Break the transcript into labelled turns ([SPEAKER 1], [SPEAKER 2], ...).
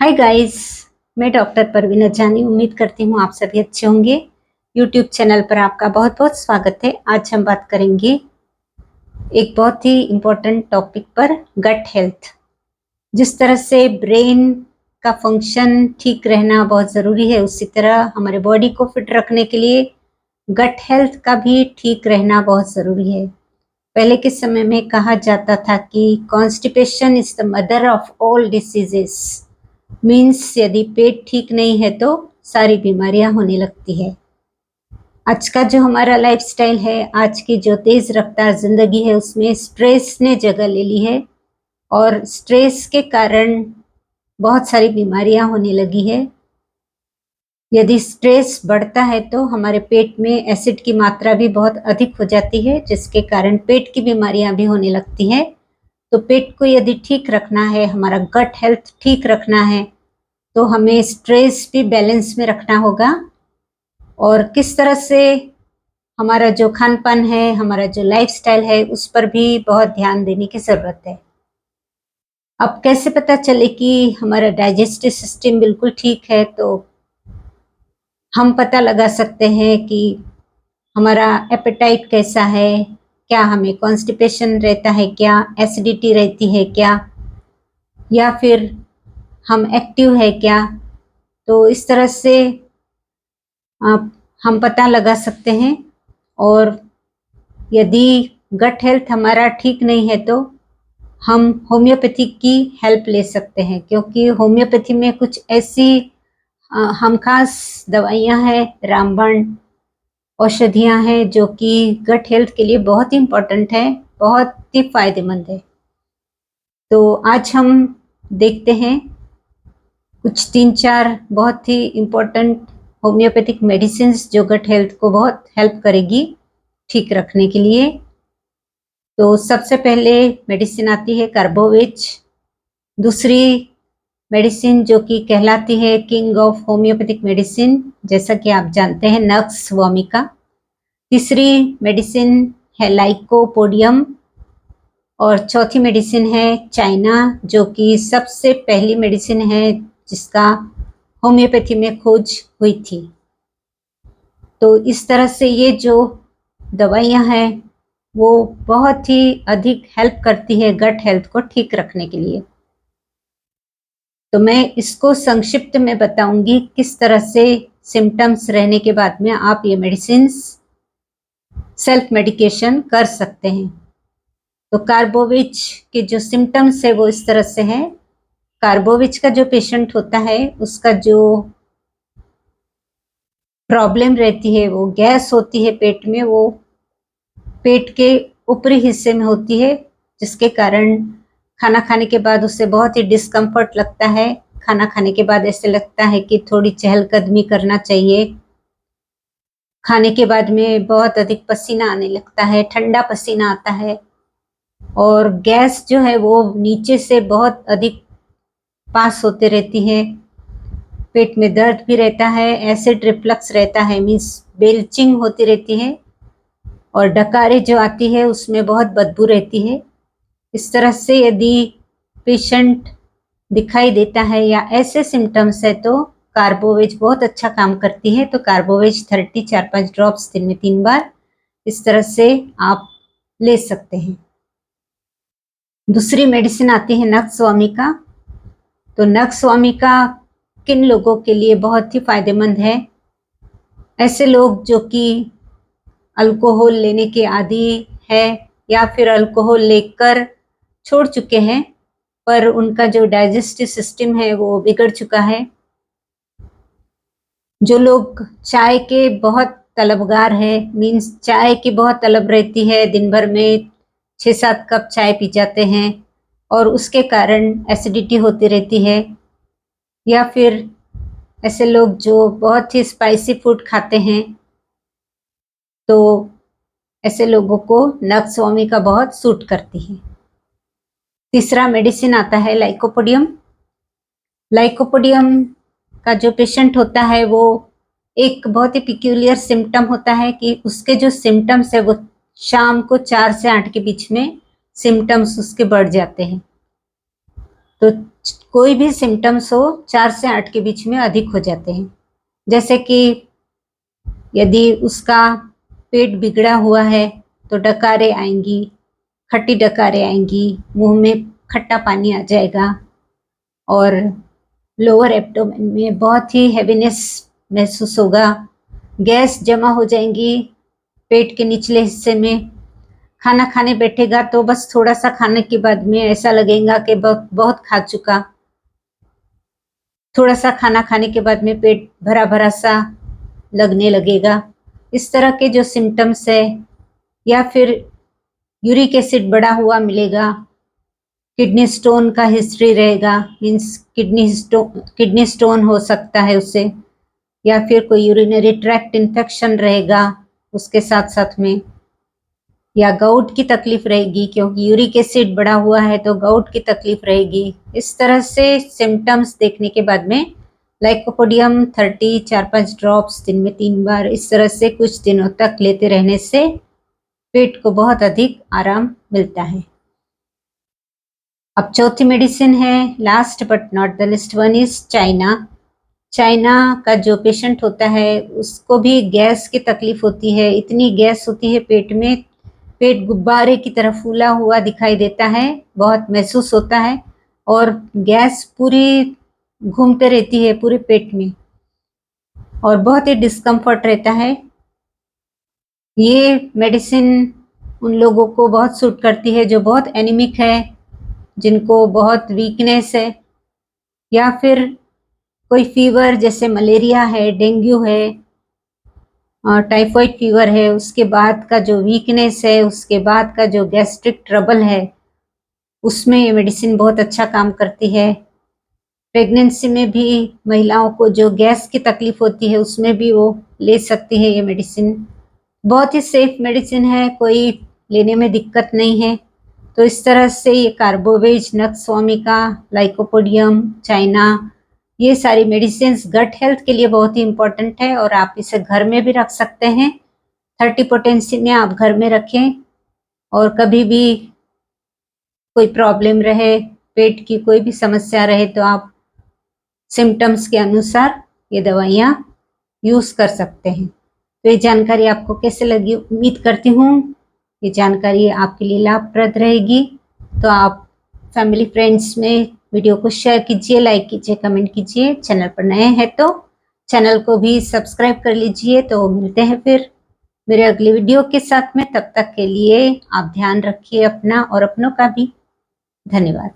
[SPEAKER 1] Hi guys. मैं doctor Parveen जानी उम्मीद करती हूँ आप सभी अच्छे होंगे। यूट्यूब चैनल पर आपका बहुत बहुत स्वागत है। आज हम बात करेंगे एक बहुत ही इम्पोर्टेंट टॉपिक पर, गट हेल्थ। जिस तरह से ब्रेन का फंक्शन ठीक रहना बहुत ज़रूरी है, उसी तरह हमारे बॉडी को फिट रखने के लिए गट हेल्थ का भी ठीक रहना बहुत ज़रूरी है। पहले के समय में कहा जाता था कि constipation is the mother of all diseases. Means यदि पेट ठीक नहीं है तो सारी बीमारियां होने लगती है। आज का जो हमारा लाइफस्टाइल है, आज की जो तेज रफ्तार जिंदगी है, उसमें स्ट्रेस ने जगह ले ली है और स्ट्रेस के कारण बहुत सारी बीमारियां होने लगी है। यदि स्ट्रेस बढ़ता है तो हमारे पेट में एसिड की मात्रा भी बहुत अधिक हो जाती है, जिसके कारण पेट की बीमारियां भी होने लगती है। तो पेट को यदि ठीक रखना है, हमारा गट हेल्थ ठीक रखना है, तो हमें स्ट्रेस भी बैलेंस में रखना होगा। और किस तरह से हमारा जो खान पान है, हमारा जो लाइफस्टाइल है, उस पर भी बहुत ध्यान देने की ज़रूरत है। अब कैसे पता चले कि हमारा डाइजेस्टिव सिस्टम बिल्कुल ठीक है? तो हम पता लगा सकते हैं कि हमारा एपेटाइट कैसा है, क्या हमें कॉन्स्टिपेशन रहता है, क्या एसिडिटी रहती है क्या, या फिर हम एक्टिव है क्या। तो इस तरह से हम पता लगा सकते हैं। और यदि गट हेल्थ हमारा ठीक नहीं है तो हम होम्योपैथी की हेल्प ले सकते हैं, क्योंकि होम्योपैथी में कुछ ऐसी हम खास दवाइयाँ हैं, रामबाण औषधियाँ हैं, जो कि गट हेल्थ के लिए बहुत ही इम्पोर्टेंट है, बहुत ही फायदेमंद है। तो आज हम देखते हैं कुछ 3-4 बहुत ही इम्पोर्टेंट होम्योपैथिक मेडिसिन जो गट हेल्थ को बहुत हेल्प करेगी ठीक रखने के लिए। तो सबसे पहले मेडिसिन आती है कार्बोविच। दूसरी मेडिसिन जो कि कहलाती है किंग ऑफ होम्योपैथिक मेडिसिन, जैसा कि आप जानते हैं, नक्स वोमिका। तीसरी मेडिसिन है लाइकोपोडियम। और चौथी मेडिसिन है चाइना, जो कि सबसे पहली मेडिसिन है जिसका होम्योपैथी में खोज हुई थी। तो इस तरह से ये जो दवाइयाँ हैं वो बहुत ही अधिक हेल्प करती है गट हेल्थ को ठीक रखने के लिए। तो मैं इसको संक्षिप्त में बताऊंगी किस तरह से सिम्टम्स रहने के बाद में आप ये मेडिसिन सेल्फ मेडिकेशन कर सकते हैं। तो कार्बोविच के जो सिम्टम्स है वो इस तरह से हैं। कार्बोविच का जो पेशेंट होता है, उसका जो प्रॉब्लम रहती है, वो गैस होती है पेट में, वो पेट के ऊपरी हिस्से में होती है, जिसके कारण खाना खाने के बाद उसे बहुत ही डिस्कम्फर्ट लगता है। खाना खाने के बाद ऐसे लगता है कि थोड़ी चहलकदमी करना चाहिए। खाने के बाद में बहुत अधिक पसीना आने लगता है, ठंडा पसीना आता है। और गैस जो है वो नीचे से बहुत अधिक पास होते रहती है। पेट में दर्द भी रहता है, एसिड रिफ्लक्स रहता है, मीन्स बेल्चिंग होती रहती है। और डकारे जो आती है उसमें बहुत बदबू रहती है। इस तरह से यदि पेशेंट दिखाई देता है या ऐसे सिम्टम्स है तो कार्बोवेज बहुत अच्छा काम करती है। तो कार्बोवेज 30 4-5 ड्रॉप्स दिन में 3 बार इस तरह से आप ले सकते हैं। दूसरी मेडिसिन आती है नक्सवामिका। तो नक्सवामिका किन लोगों के लिए बहुत ही फायदेमंद है? ऐसे लोग जो कि अल्कोहल लेने के आदी है, या फिर अल्कोहल लेकर छोड़ चुके हैं पर उनका जो डाइजेस्टिव सिस्टम है वो बिगड़ चुका है। जो लोग चाय के बहुत तलबगार है, मीन्स चाय की बहुत तलब रहती है, दिन भर में 6-7 कप चाय पी जाते हैं और उसके कारण एसिडिटी होती रहती है। या फिर ऐसे लोग जो बहुत ही स्पाइसी फूड खाते हैं, तो ऐसे लोगों को नक्सवामिका बहुत सूट करती है। तीसरा मेडिसिन आता है लाइकोपोडियम। लाइकोपोडियम का जो पेशेंट होता है वो एक बहुत ही पिक्यूलियर सिम्टम होता है कि उसके जो सिम्टम्स है वो शाम को 4 से 8 के बीच में सिम्टम्स उसके बढ़ जाते हैं। तो कोई भी सिम्टम्स हो 4 से 8 के बीच में अधिक हो जाते हैं। जैसे कि यदि उसका पेट बिगड़ा हुआ है तो डकारें आएंगी, खट्टी डकारें आएंगी, मुंह में खट्टा पानी आ जाएगा और लोअर एब्डोमेन में बहुत ही हैवीनेस महसूस होगा, गैस जमा हो जाएंगी पेट के निचले हिस्से में। खाना खाने बैठेगा तो बस थोड़ा सा खाने के बाद में ऐसा लगेगा कि बहुत खा चुका। थोड़ा सा खाना खाने के बाद में पेट भरा भरा सा लगने लगेगा। इस तरह के जो सिम्टम्स है, या फिर यूरिक एसिड बढ़ा हुआ मिलेगा, किडनी स्टोन का हिस्ट्री रहेगा, मीन्स किडनी स्टोन हो सकता है उससे, या फिर कोई यूरिनरी ट्रैक्ट इन्फेक्शन रहेगा उसके साथ साथ में, या गाउट की तकलीफ रहेगी क्योंकि यूरिक एसिड बढ़ा हुआ है तो गाउट की तकलीफ रहेगी। इस तरह से सिम्टम्स देखने के बाद में लाइकोपोडियम 30 4-5 ड्रॉप्स दिन में 3 बार इस तरह से कुछ दिनों तक लेते रहने से पेट को बहुत अधिक आराम मिलता है। अब चौथी मेडिसिन है, last but not the list one is China. China का जो पेशेंट होता है उसको भी गैस की तकलीफ होती है, इतनी गैस होती है पेट में, पेट गुब्बारे की तरह फूला हुआ दिखाई देता है, बहुत महसूस होता है और गैस पूरी घूमते रहती है पूरे पेट में और बहुत ही डिस्कम्फर्ट रहता है। ये मेडिसिन उन लोगों को बहुत सूट करती है जो बहुत एनीमिक है, जिनको बहुत वीकनेस है, या फिर कोई फीवर जैसे मलेरिया है, डेंगू है, टाइफाइड फीवर है, उसके बाद का जो वीकनेस है, उसके बाद का जो गैस्ट्रिक ट्रबल है, उसमें ये मेडिसिन बहुत अच्छा काम करती है। प्रेगनेंसी में भी महिलाओं को जो गैस की तकलीफ होती है उसमें भी वो ले सकती है ये मेडिसिन। बहुत ही सेफ मेडिसिन है, कोई लेने में दिक्कत नहीं है। तो इस तरह से ये कार्बोवेज, नक्सवामिका, लाइकोपोडियम, चाइना, ये सारी मेडिसिन गट हेल्थ के लिए बहुत ही इम्पोर्टेंट है और आप इसे घर में भी रख सकते हैं। 30 पोटेंसी में आप घर में रखें और कभी भी कोई प्रॉब्लम रहे, पेट की कोई भी समस्या रहे तो आप सिम्टम्स के अनुसार ये दवाइयाँ यूज़ कर सकते हैं। तो ये जानकारी आपको कैसे लगी, उम्मीद करती हूँ ये जानकारी आपके लिए लाभप्रद रहेगी। तो आप फैमिली फ्रेंड्स में वीडियो को शेयर कीजिए, लाइक कीजिए, कमेंट कीजिए। चैनल पर नए हैं तो चैनल को भी सब्सक्राइब कर लीजिए। तो मिलते हैं फिर मेरे अगले वीडियो के साथ में, तब तक के लिए आप ध्यान रखिए अपना और अपनों का भी। धन्यवाद।